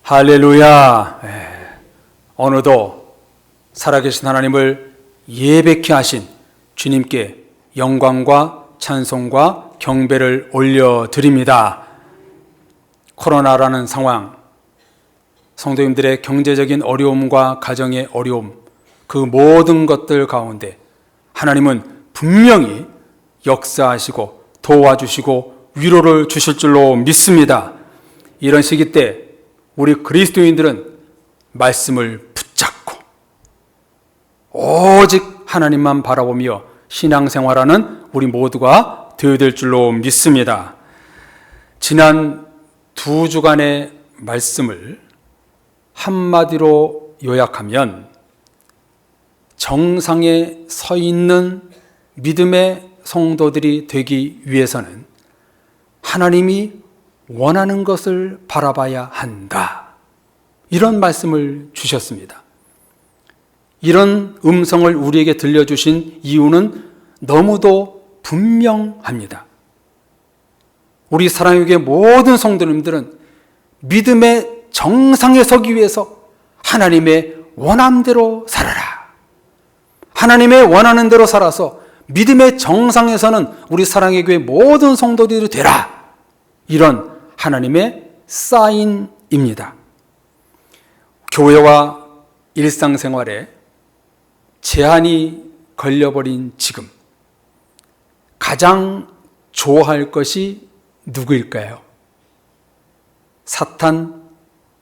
할렐루야. 어느덧 살아계신 하나님을 예배케 하신 주님께 영광과 찬송과 경배를 올려드립니다. 코로나라는 상황, 성도님들의 경제적인 어려움과 가정의 어려움, 그 모든 것들 가운데 하나님은 분명히 역사하시고 도와주시고 위로를 주실 줄로 믿습니다. 이런 시기 때 우리 그리스도인들은 말씀을 붙잡고 오직 하나님만 바라보며 신앙생활하는 우리 모두가 되어야 될 줄로 믿습니다. 지난 2주간의 말씀을 한마디로 요약하면 정상에 서 있는 믿음의 성도들이 되기 위해서는 하나님이 원하는 것을 바라봐야 한다. 이런 말씀을 주셨습니다. 이런 음성을 우리에게 들려주신 이유는 너무도 분명합니다. 우리 사랑의 교회 모든 성도님들은 믿음의 정상에 서기 위해서 하나님의 원함대로 살아라. 하나님의 원하는 대로 살아서 믿음의 정상에서는 우리 사랑의 교회 모든 성도들이 되라. 이런 하나님의 사인입니다. 교회와 일상생활에 제한이 걸려버린 지금 가장 좋아할 것이 누구일까요? 사탄,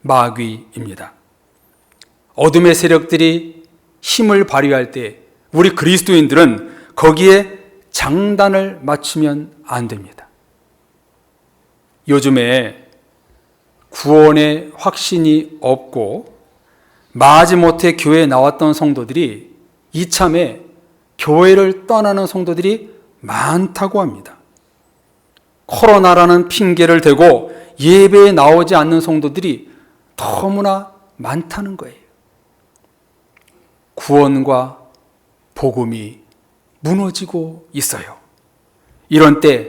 마귀입니다. 어둠의 세력들이 힘을 발휘할 때 우리 그리스도인들은 거기에 장단을 맞추면 안 됩니다. 요즘에 구원의 확신이 없고 마지못해 교회에 나왔던 성도들이 이참에 교회를 떠나는 성도들이 많다고 합니다. 코로나라는 핑계를 대고 예배에 나오지 않는 성도들이 너무나 많다는 거예요. 구원과 복음이 무너지고 있어요. 이런 때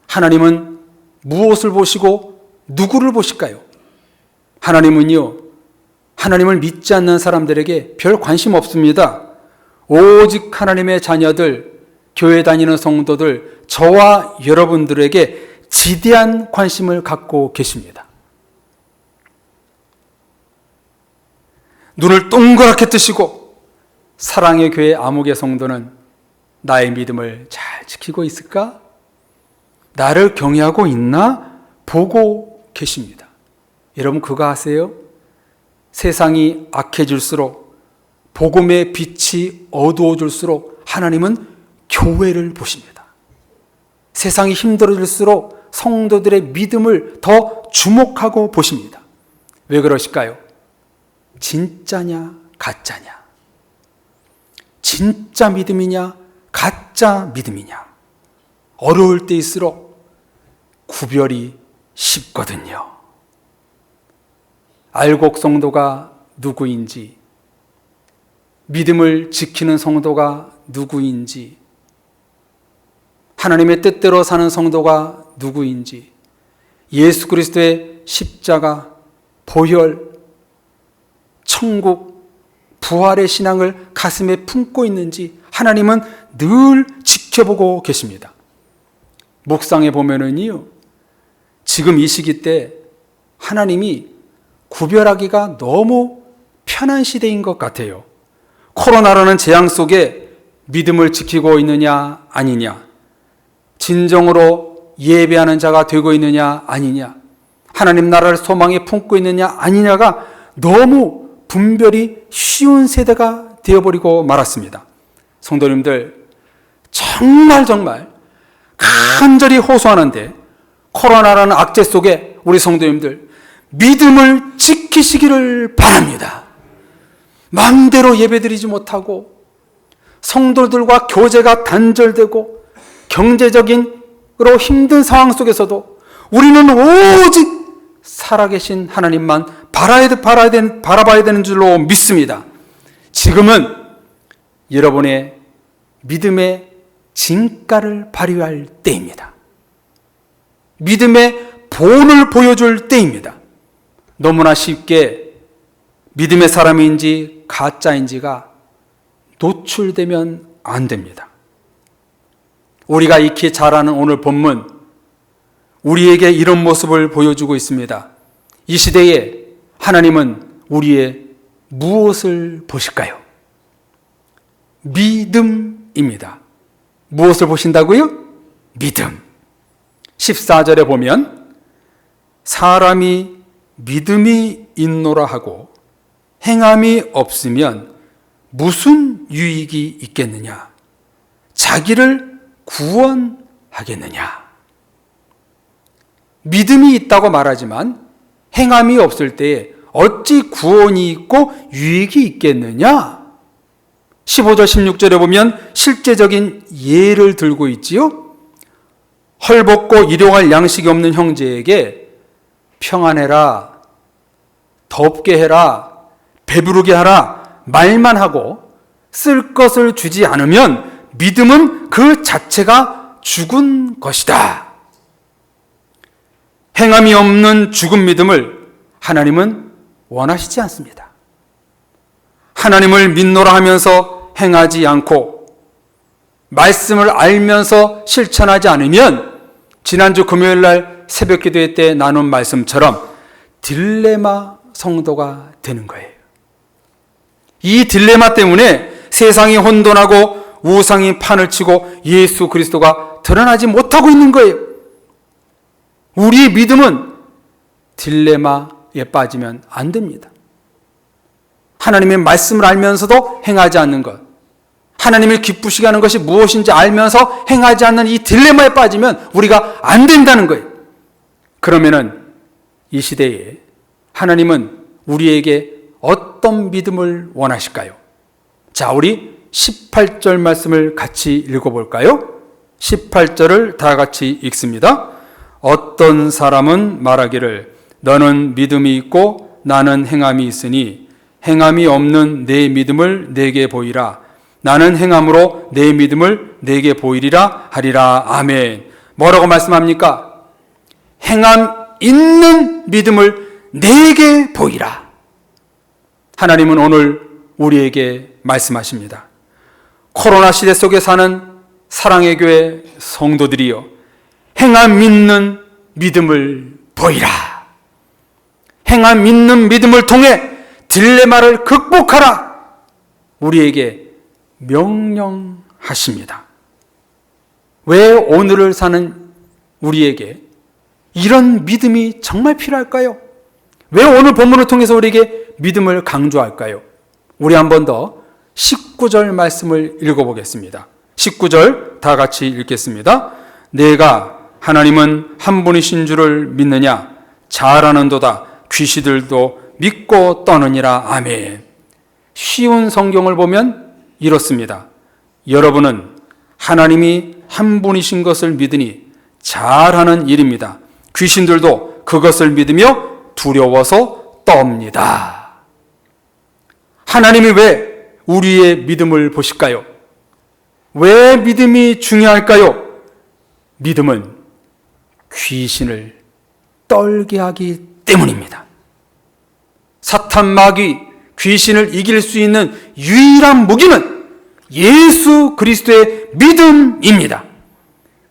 하나님은 무엇을 보시고 누구를 보실까요? 하나님을 믿지 않는 사람들에게 별 관심 없습니다. 오직 하나님의 자녀들, 교회 다니는 성도들, 저와 여러분들에게 지대한 관심을 갖고 계십니다. 눈을 동그랗게 뜨시고 사랑의 교회 암흑의 성도는 나의 믿음을 잘 지키고 있을까? 나를 경외하고 있나? 보고 계십니다. 여러분 그거 아세요? 세상이 악해질수록 복음의 빛이 어두워질수록 하나님은 교회를 보십니다. 세상이 힘들어질수록 성도들의 믿음을 더 주목하고 보십니다. 왜 그러실까요? 진짜냐 가짜냐? 진짜 믿음이냐 가짜 믿음이냐? 어려울 때일수록 구별이 쉽거든요. 알곡 성도가 누구인지, 믿음을 지키는 성도가 누구인지, 하나님의 뜻대로 사는 성도가 누구인지, 예수 그리스도의 십자가, 보혈, 천국, 부활의 신앙을 가슴에 품고 있는지 하나님은 늘 지켜보고 계십니다. 묵상해 보면은요, 지금 이 시기 때 하나님이 구별하기가 너무 편한 시대인 것 같아요. 코로나라는 재앙 속에 믿음을 지키고 있느냐 아니냐, 진정으로 예배하는 자가 되고 있느냐 아니냐, 하나님 나라를 소망에 품고 있느냐 아니냐가 너무 분별이 쉬운 세대가 되어버리고 말았습니다. 성도님들 정말 간절히 호소하는데 코로나라는 악재 속에 우리 성도님들 믿음을 지키시기를 바랍니다. 마음대로 예배드리지 못하고 성도들과 교제가 단절되고 경제적으로 힘든 상황 속에서도 우리는 오직 살아계신 하나님만 바라봐야 되는 줄로 믿습니다. 지금은 여러분의 믿음의 진가를 발휘할 때입니다. 믿음의 본을 보여줄 때입니다. 너무나 쉽게 믿음의 사람인지 가짜인지가 노출되면 안 됩니다. 우리가 익히 잘 아는 오늘 본문, 우리에게 이런 모습을 보여주고 있습니다. 이 시대에 하나님은 우리의 무엇을 보실까요? 믿음입니다. 무엇을 보신다고요? 믿음. 14절에 보면 사람이 믿음이 있노라 하고 행함이 없으면 무슨 유익이 있겠느냐? 자기를 구원하겠느냐? 믿음이 있다고 말하지만 행함이 없을 때에 어찌 구원이 있고 유익이 있겠느냐? 15절 16절에 보면 실제적인 예를 들고 있지요. 헐벗고 일용할 양식이 없는 형제에게 평안해라, 덥게 해라, 배부르게 하라 말만 하고 쓸 것을 주지 않으면 믿음은 그 자체가 죽은 것이다. 행함이 없는 죽은 믿음을 하나님은 원하시지 않습니다. 하나님을 믿노라 하면서 행하지 않고 말씀을 알면서 실천하지 않으면 지난주 금요일 날 새벽 기도회 때 나눈 말씀처럼 딜레마 성도가 되는 거예요. 이 딜레마 때문에 세상이 혼돈하고 우상이 판을 치고 예수 그리스도가 드러나지 못하고 있는 거예요. 우리의 믿음은 딜레마에 빠지면 안 됩니다. 하나님의 말씀을 알면서도 행하지 않는 것, 하나님을 기쁘시게 하는 것이 무엇인지 알면서 행하지 않는 이 딜레마에 빠지면 우리가 안 된다는 거예요. 그러면은 이 시대에 하나님은 우리에게 어떤 믿음을 원하실까요? 자, 우리 18절 말씀을 같이 읽어볼까요? 18절을 다 같이 읽습니다. 어떤 사람은 말하기를 너는 믿음이 있고 나는 행함이 있으니 행함이 없는 내 믿음을 내게 보이라. 나는 행함으로 내 믿음을 내게 보이리라 하리라. 아멘. 뭐라고 말씀합니까? 행함 있는 믿음을 내게 보이라. 하나님은 오늘 우리에게 말씀하십니다. 코로나 시대 속에 사는 사랑의 교회 성도들이여, 행함 있는 믿음을 보이라. 행함 있는 믿음을 통해 딜레마를 극복하라. 우리에게 명령하십니다. 왜 오늘을 사는 우리에게 이런 믿음이 정말 필요할까요? 왜 오늘 본문을 통해서 우리에게 믿음을 강조할까요? 우리 한 번 더 19절 말씀을 읽어보겠습니다. 19절 다 같이 읽겠습니다. 내가 하나님은 한 분이신 줄을 믿느냐? 잘 아는도다. 귀시들도 믿고 떠느니라. 아멘. 쉬운 성경을 보면 이렇습니다. 여러분은 하나님이 한 분이신 것을 믿으니 잘하는 일입니다. 귀신들도 그것을 믿으며 두려워서 떱니다. 하나님이 왜 우리의 믿음을 보실까요? 왜 믿음이 중요할까요? 믿음은 귀신을 떨게 하기 때문입니다. 사탄 마귀 귀신을 이길 수 있는 유일한 무기는 예수 그리스도의 믿음입니다.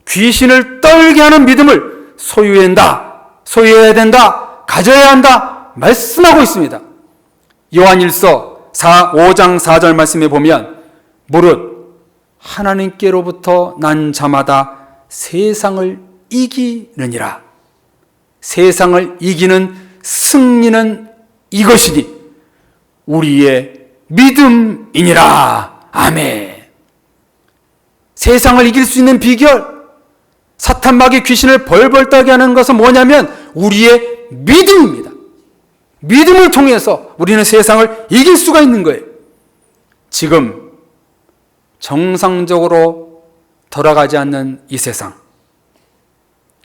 귀신을 떨게 하는 믿음을 소유해야 된다, 가져야 한다 말씀하고 있습니다. 요한일서 5장 4절 말씀에 보면 무릇 하나님께로부터 난 자마다 세상을 이기느니라. 세상을 이기는 승리는 이것이니 우리의 믿음이니라. 아멘. 세상을 이길 수 있는 비결, 사탄 마귀 귀신을 벌벌 떨게 하는 것은 뭐냐면 우리의 믿음입니다. 믿음을 통해서 우리는 세상을 이길 수가 있는 거예요. 지금 정상적으로 돌아가지 않는 이 세상,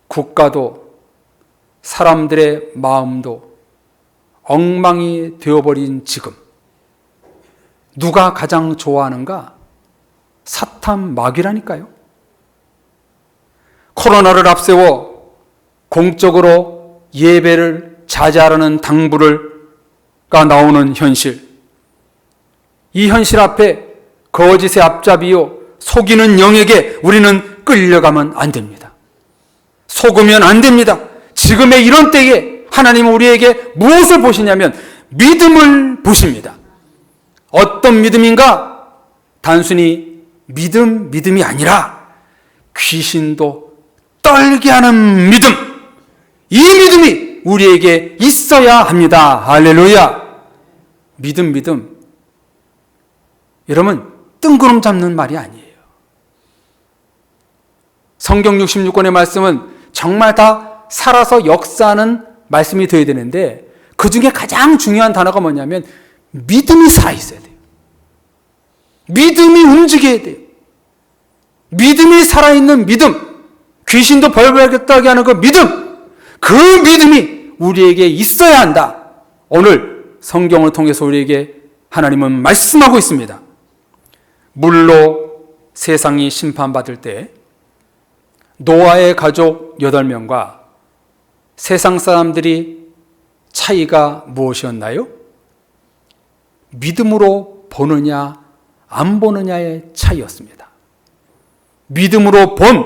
국가도 사람들의 마음도 엉망이 되어버린 지금 누가 가장 좋아하는가? 사탄 마귀라니까요. 코로나를 앞세워 공적으로 예배를 자제하라는 당부가 나오는 현실. 이 현실 앞에 거짓의 앞잡이요 속이는 영에게 우리는 끌려가면 안 됩니다. 속으면 안 됩니다. 지금의 이런 때에 하나님은 우리에게 무엇을 보시냐면 믿음을 보십니다. 어떤 믿음인가? 단순히 믿음이 아니라 귀신도 떨게 하는 믿음. 이 믿음이 우리에게 있어야 합니다. 할렐루야. 믿음. 여러분, 뜬구름 잡는 말이 아니에요. 성경 66권의 말씀은 정말 다 살아서 역사하는 말씀이 되어야 되는데 그 중에 가장 중요한 단어가 뭐냐면 믿음이 살아있어야 돼요. 믿음이 움직여야 돼요. 믿음이 살아있는 믿음, 귀신도 벌벌 떨게 하는 그 믿음이 우리에게 있어야 한다. 오늘 성경을 통해서 우리에게 하나님은 말씀하고 있습니다. 물로 세상이 심판받을 때 노아의 가족 8명과 세상 사람들이 차이가 무엇이었나요? 믿음으로 보느냐 안 보느냐의 차이였습니다. 믿음으로 본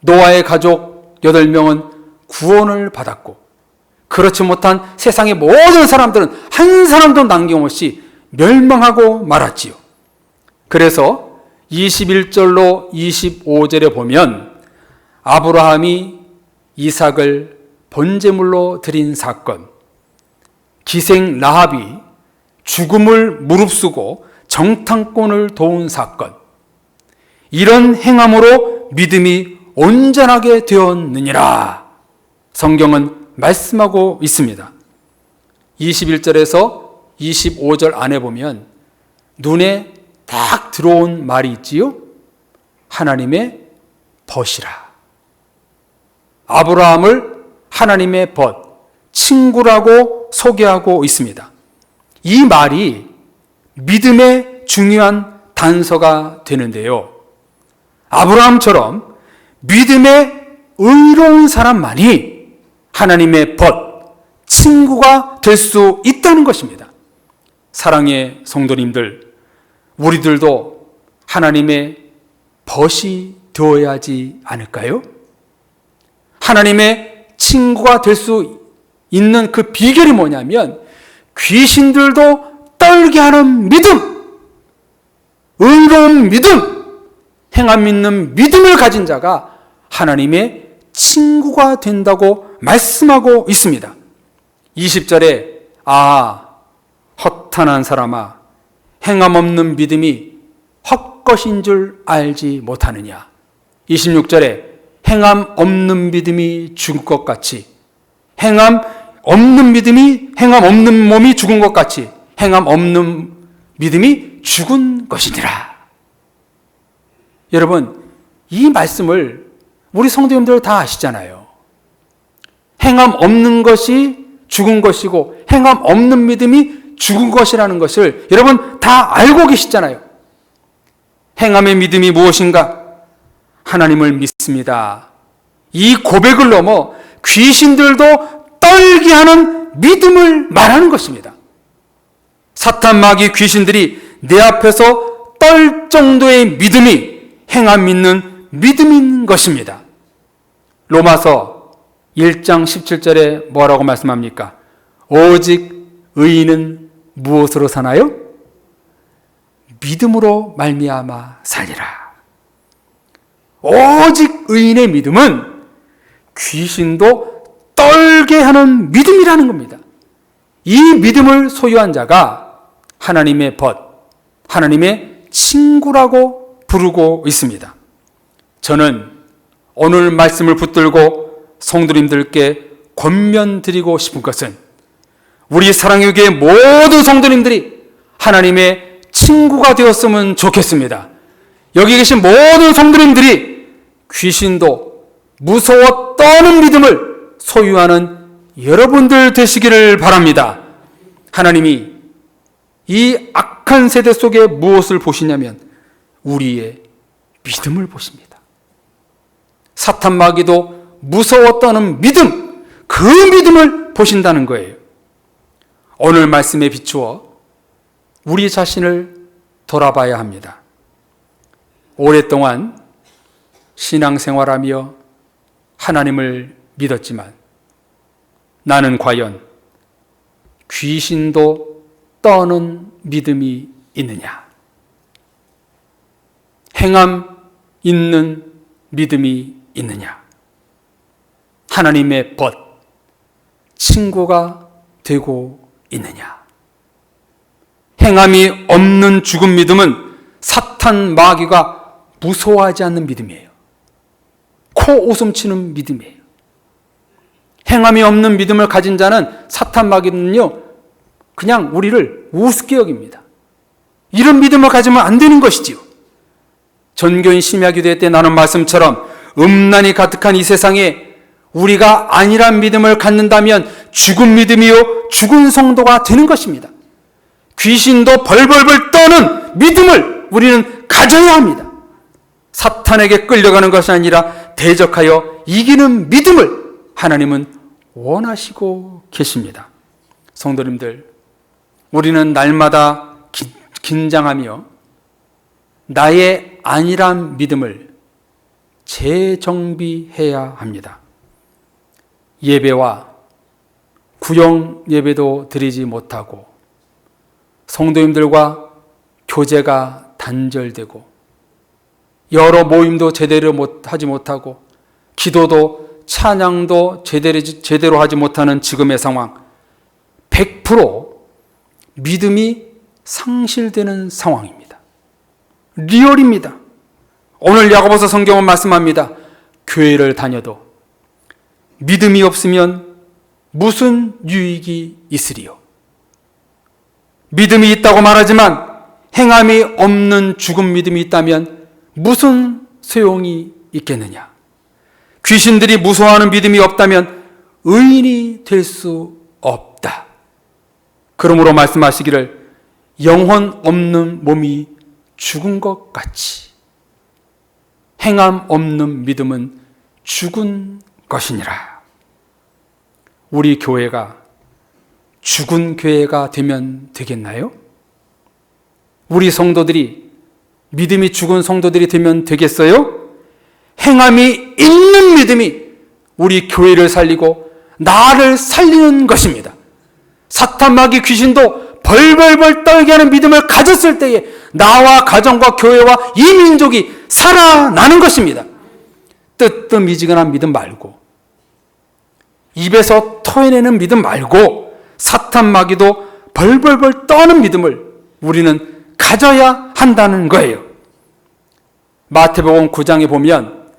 노아의 가족 8명은 구원을 받았고 그렇지 못한 세상의 모든 사람들은 한 사람도 남김없이 멸망하고 말았지요. 그래서 21절로 25절에 보면 아브라함이 이삭을 번제물로 드린 사건, 기생 라합이 죽음을 무릅쓰고 정탐꾼을 도운 사건, 이런 행함으로 믿음이 온전하게 되었느니라 성경은 말씀하고 있습니다. 21절에서 25절 안에 보면 눈에 딱 들어온 말이 있지요. 하나님의 벗이라. 아브라함을 하나님의 벗, 친구라고 소개하고 있습니다. 이 말이 믿음의 중요한 단서가 되는데요. 아브라함처럼 믿음의 의로운 사람만이 하나님의 벗, 친구가 될 수 있다는 것입니다. 사랑의 성도님들, 우리들도 하나님의 벗이 되어야지 않을까요? 하나님의 친구가 될 수 있는 그 비결이 뭐냐면 귀신들도 떨게 하는 믿음, 의로운 믿음, 행함 있는 믿음을 가진 자가 하나님의 친구가 된다고 말씀하고 있습니다. 20절에 허탄한 사람아, 행함 없는 믿음이 헛것인 줄 알지 못하느냐. 26절에 행함 없는 믿음이 죽을 것 같이, 행함 없는 몸이 죽은 것 같이 행함 없는 믿음이 죽은 것이니라. 여러분, 이 말씀을 우리 성도님들 다 아시잖아요. 행함 없는 것이 죽은 것이고 행함 없는 믿음이 죽은 것이라는 것을 여러분 다 알고 계시잖아요. 행함의 믿음이 무엇인가? 하나님을 믿습니다. 이 고백을 넘어 귀신들도 떨게 하는 믿음을 말하는 것입니다. 사탄, 마귀, 귀신들이 내 앞에서 떨 정도의 믿음이 행함 있는 믿음인 것입니다. 로마서 1장 17절에 뭐라고 말씀합니까? 오직 의인은 무엇으로 사나요? 믿음으로 말미암아 살리라. 오직 의인의 믿음은 귀신도 떨게 하는 믿음이라는 겁니다. 이 믿음을 소유한 자가 하나님의 벗, 하나님의 친구라고 부르고 있습니다. 저는 오늘 말씀을 붙들고 성도님들께 권면드리고 싶은 것은 우리 사랑의 교회 모든 성도님들이 하나님의 친구가 되었으면 좋겠습니다. 여기 계신 모든 성도님들이 귀신도 무서워 떠는 믿음을 소유하는 여러분들 되시기를 바랍니다. 하나님이 이 악한 세대 속에 무엇을 보시냐면 우리의 믿음을 보십니다. 사탄 마귀도 무서워 떠는 믿음, 그 믿음을 믿음을 보신다는 거예요. 오늘 말씀에 비추어 우리 자신을 돌아봐야 합니다. 오랫동안 신앙생활하며 하나님을 믿었지만 나는 과연 귀신도 떠는 믿음이 있느냐? 행함 있는 믿음이 있느냐? 하나님의 벗, 친구가 되고 있느냐? 행함이 없는 죽은 믿음은 사탄 마귀가 무서워하지 않는 믿음이에요. 코 웃음치는 믿음이에요. 행함이 없는 믿음을 가진 자는 사탄 마귀는요, 그냥 우리를 우습게 여깁니다. 이런 믿음을 가지면 안 되는 것이지요. 전교인 심야기도회 때 나눈 말씀처럼 음란이 가득한 이 세상에 우리가 안일한 믿음을 갖는다면 죽은 믿음이요 죽은 성도가 되는 것입니다. 귀신도 벌벌벌 떠는 믿음을 우리는 가져야 합니다. 사탄에게 끌려가는 것이 아니라 대적하여 이기는 믿음을 하나님은 원하시고 계십니다. 성도님들, 우리는 날마다 긴장하며 나의 안일한 믿음을 재정비해야 합니다. 예배와 구역 예배도 드리지 못하고 성도님들과 교제가 단절되고 여러 모임도 제대로 하지 못하고 기도도 찬양도 제대로 하지 못하는 지금의 상황, 100% 믿음이 상실되는 상황입니다. 리얼입니다. 오늘 야고보서 성경은 말씀합니다. 교회를 다녀도 믿음이 없으면 무슨 유익이 있으리요? 믿음이 있다고 말하지만 행함이 없는 죽은 믿음이 있다면 무슨 소용이 있겠느냐? 귀신들이 무서워하는 믿음이 없다면 의인이 될 수 없다. 그러므로 말씀하시기를 영혼 없는 몸이 죽은 것 같이 행함 없는 믿음은 죽은 것이니라. 우리 교회가 죽은 교회가 되면 되겠나요? 우리 성도들이 믿음이 죽은 성도들이 되면 되겠어요? 행함이 있는 믿음이 우리 교회를 살리고 나를 살리는 것입니다. 사탄 마귀 귀신도 벌벌벌 떨게 하는 믿음을 가졌을 때에 나와 가정과 교회와 이 민족이 살아나는 것입니다. 뜨뜻미지근한 믿음 말고 입에서 토해내는 믿음 말고 사탄 마귀도 벌벌벌 떠는 믿음을 우리는 가져야 한다는 거예요. 마태복음 9장에 보면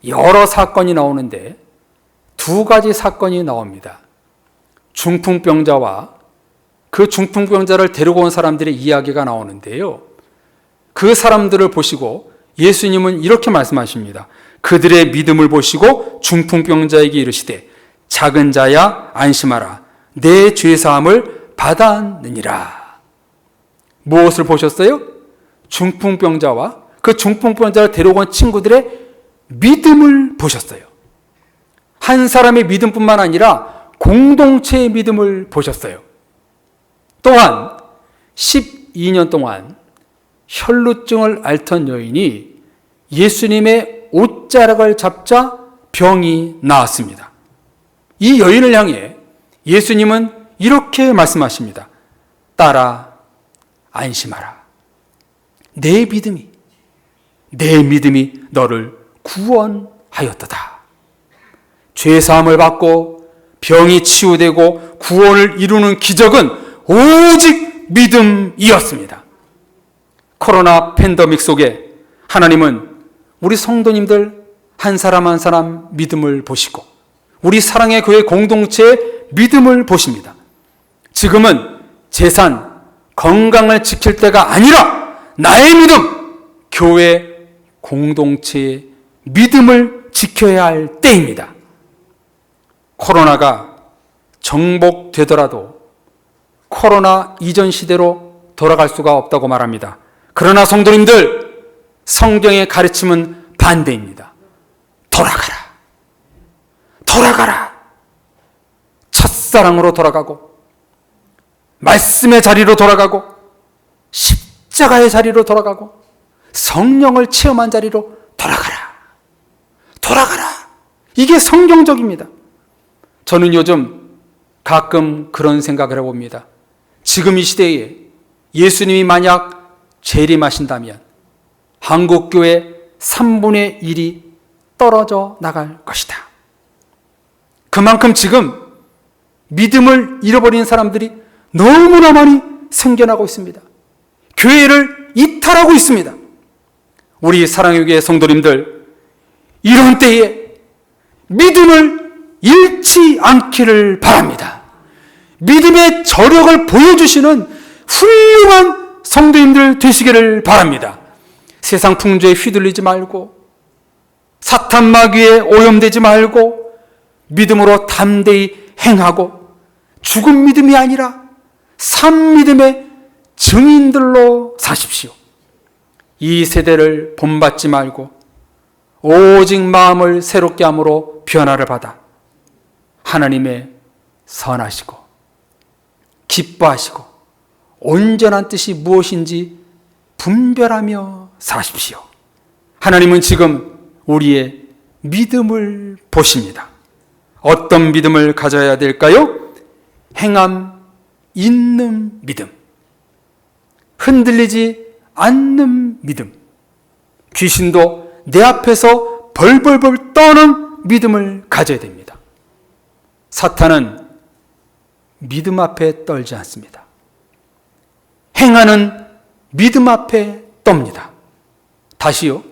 여러 사건이 나오는데 두 가지 사건이 나옵니다. 중풍병자와 그 중풍병자를 데리고 온 사람들의 이야기가 나오는데요. 그 사람들을 보시고 예수님은 이렇게 말씀하십니다. 그들의 믿음을 보시고 중풍병자에게 이르시되 작은 자야 안심하라. 내 죄사함을 받았느니라. 무엇을 보셨어요? 중풍병자와 그 중풍병자를 데리고 온 친구들의 믿음을 보셨어요. 한 사람의 믿음뿐만 아니라 공동체의 믿음을 보셨어요. 또한 12년 동안 혈루증을 앓던 여인이 예수님의 옷자락을 잡자 병이 나았습니다. 이 여인을 향해 예수님은 이렇게 말씀하십니다. 딸아, 안심하라. 내 믿음이 너를 구원하였도다. 죄사함을 받고 병이 치유되고 구원을 이루는 기적은 오직 믿음이었습니다. 코로나 팬데믹 속에 하나님은 우리 성도님들 한 사람 한 사람 믿음을 보시고 우리 사랑의 교회 공동체의 믿음을 보십니다. 지금은 재산, 건강을 지킬 때가 아니라 나의 믿음, 교회 공동체의 믿음을 지켜야 할 때입니다. 코로나가 정복되더라도 코로나 이전 시대로 돌아갈 수가 없다고 말합니다. 그러나 성도님들, 성경의 가르침은 반대입니다. 돌아가라. 첫사랑으로 돌아가고, 말씀의 자리로 돌아가고, 십자가의 자리로 돌아가고, 성령을 체험한 자리로 돌아가라. 돌아가라. 이게 성경적입니다. 저는 요즘 가끔 그런 생각을 해봅니다. 지금 이 시대에 예수님이 만약 재림하신다면 한국교회 3분의 1이 떨어져 나갈 것이다. 그만큼 지금 믿음을 잃어버린 사람들이 너무나 많이 생겨나고 있습니다. 교회를 이탈하고 있습니다. 우리 사랑의 교회 성도님들, 이런 때에 믿음을 잃지 않기를 바랍니다. 믿음의 저력을 보여주시는 훌륭한 성도님들 되시기를 바랍니다. 세상 풍조에 휘둘리지 말고, 사탄 마귀에 오염되지 말고, 믿음으로 담대히 행하고, 죽은 믿음이 아니라 산 믿음의 증인들로 사십시오. 이 세대를 본받지 말고 오직 마음을 새롭게 함으로 변화를 받아 하나님의 선하시고 기뻐하시고 온전한 뜻이 무엇인지 분별하며 사십시오. 하나님은 지금 우리의 믿음을 보십니다. 어떤 믿음을 가져야 될까요? 행함 있는 믿음, 흔들리지 않는 믿음, 귀신도 내 앞에서 벌벌벌 떠는 믿음을 가져야 됩니다. 사탄은 믿음 앞에 떨지 않습니다. 행하는 믿음 앞에 떱니다. 다시요,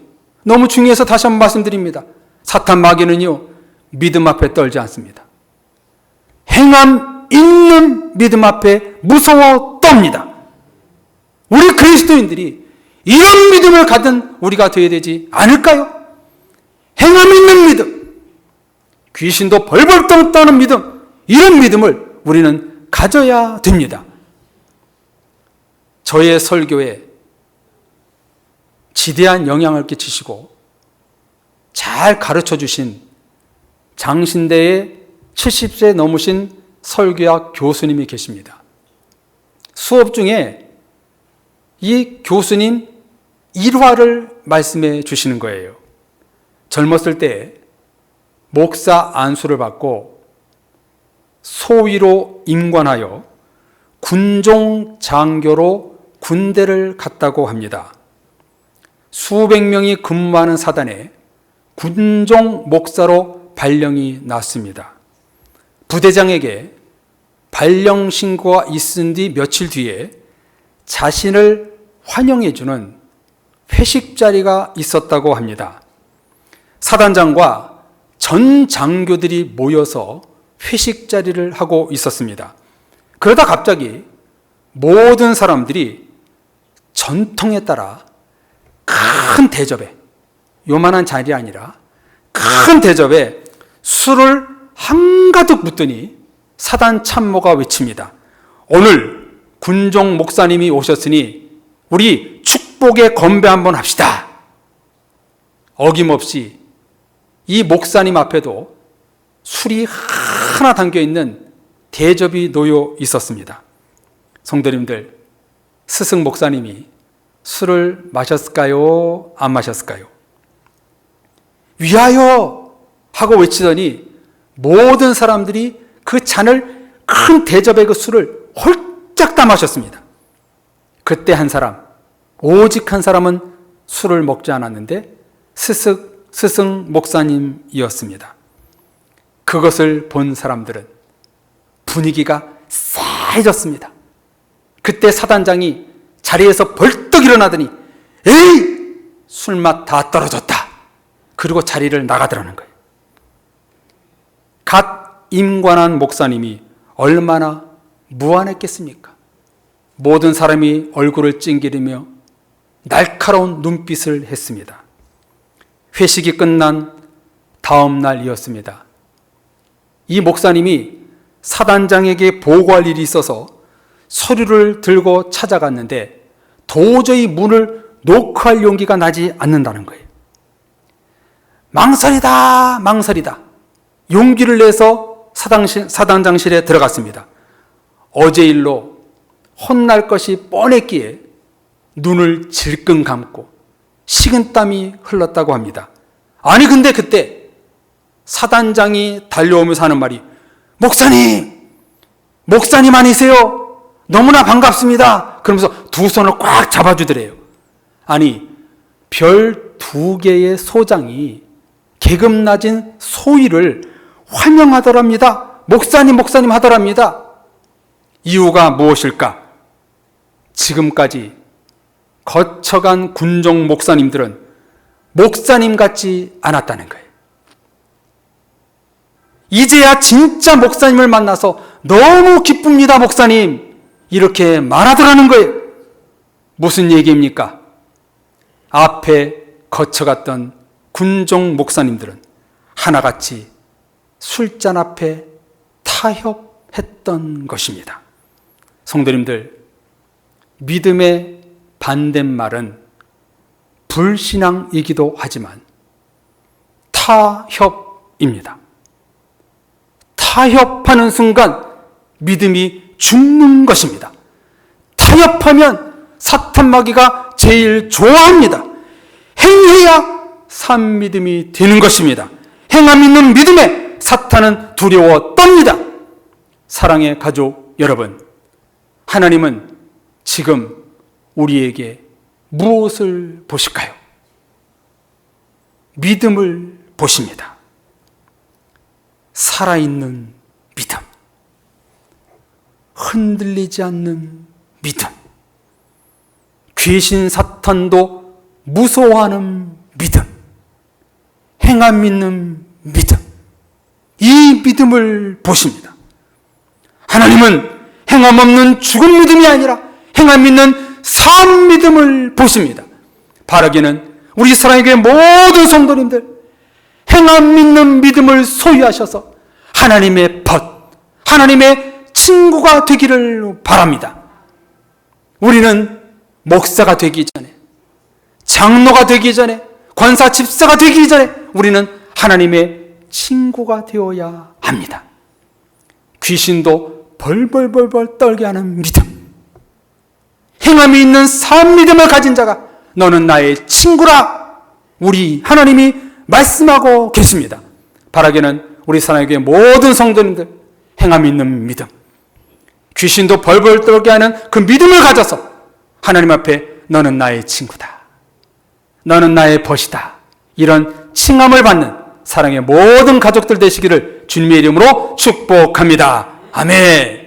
너무 중요해서 다시 한번 말씀드립니다. 사탄 마귀는요, 믿음 앞에 떨지 않습니다. 행함 있는 믿음 앞에 무서워 떱니다. 우리 그리스도인들이 이런 믿음을 가진 우리가 되어야 되지 않을까요? 행함 있는 믿음, 귀신도 벌벌 떠는 믿음, 이런 믿음을 우리는 가져야 됩니다. 저의 설교에 지대한 영향을 끼치시고 잘 가르쳐 주신 장신대의 70세 넘으신 설교학 교수님이 계십니다. 수업 중에 이 교수님 일화를 말씀해 주시는 거예요. 젊었을 때 목사 안수를 받고 소위로 임관하여 군종 장교로 군대를 갔다고 합니다. 수백 명이 근무하는 사단에 군종 목사로 발령이 났습니다. 부대장에게 발령 신고가 있은 뒤 며칠 뒤에 자신을 환영해주는 회식 자리가 있었다고 합니다. 사단장과 전 장교들이 모여서 회식 자리를 하고 있었습니다. 그러다 갑자기 모든 사람들이 전통에 따라 큰 대접에, 요만한 자리가 아니라 큰 대접에 술을 한가득 붓더니 사단 참모가 외칩니다. 오늘 군종 목사님이 오셨으니 우리 축복의 건배 한번 합시다. 어김없이 이 목사님 앞에도 술이 하나 담겨있는 대접이 놓여 있었습니다. 성도님들, 스승 목사님이 술을 마셨을까요? 안 마셨을까요? 위하여! 하고 외치더니 모든 사람들이 그 잔을, 큰 대접의 그 술을 홀짝 다 마셨습니다. 그때 한 사람, 오직 한 사람은 술을 먹지 않았는데 스승 목사님이었습니다. 그것을 본 사람들은 분위기가 싸해졌습니다. 그때 사단장이 자리에서 벌떡 일어나더니 에이! 술맛 다 떨어졌다. 그리고 자리를 나가더라는 거예요. 갓 임관한 목사님이 얼마나 무안했겠습니까? 모든 사람이 얼굴을 찡기리며 날카로운 눈빛을 했습니다. 회식이 끝난 다음 날이었습니다. 이 목사님이 사단장에게 보고할 일이 있어서 서류를 들고 찾아갔는데 도저히 문을 노크할 용기가 나지 않는다는 거예요. 망설이다. 용기를 내서 사당장실에 들어갔습니다. 어제 일로 혼날 것이 뻔했기에 눈을 질끈 감고 식은땀이 흘렀다고 합니다. 아니 근데 그때 사단장이 달려오면서 하는 말이 목사님 아니세요? 너무나 반갑습니다. 그러면서 두 손을 꽉 잡아주더래요. 아니 별 2개의 소장이 계급 낮은 소위를 환영하더랍니다. 목사님 하더랍니다. 이유가 무엇일까? 지금까지 거쳐간 군종 목사님들은 목사님 같지 않았다는 거예요. 이제야 진짜 목사님을 만나서 너무 기쁩니다, 목사님. 이렇게 말하더라는 거예요. 무슨 얘기입니까? 앞에 거쳐갔던 군종 목사님들은 하나같이 술잔 앞에 타협했던 것입니다. 성도님들, 믿음의 반대말은 불신앙이기도 하지만 타협입니다. 타협하는 순간 믿음이 죽는 것입니다. 타협하면 사탄마귀가 제일 좋아합니다. 행해야 산 믿음이 되는 것입니다. 행함 있는 믿음에 사탄은 두려워 떱니다. 사랑의 가족 여러분, 하나님은 지금 우리에게 무엇을 보실까요? 믿음을 보십니다. 살아있는 믿음, 흔들리지 않는 믿음, 귀신 사탄도 무서워하는 믿음, 행함 있는 믿음, 이 믿음을 보십니다. 하나님은 행함 없는 죽은 믿음이 아니라 행함 있는 산 믿음을 보십니다. 바라기는 우리 사랑의 교회 모든 성도님들 행함 있는 믿음을 소유하셔서 하나님의 벗, 하나님의 친구가 되기를 바랍니다. 우리는 목사가 되기 전에, 장로가 되기 전에, 권사 집사가 되기 전에 우리는 하나님의 친구가 되어야 합니다. 귀신도 벌벌벌벌 떨게 하는 믿음, 행함이 있는 산 믿음을 가진 자가 너는 나의 친구라 우리 하나님이 말씀하고 계십니다. 바라기는 우리 사랑의 교회 모든 성도님들 행함이 있는 믿음, 귀신도 벌벌 떨게 하는 그 믿음을 가져서 하나님 앞에 너는 나의 친구다, 너는 나의 벗이다, 이런 칭함을 받는 사랑의 모든 가족들 되시기를 주님의 이름으로 축복합니다. 아멘.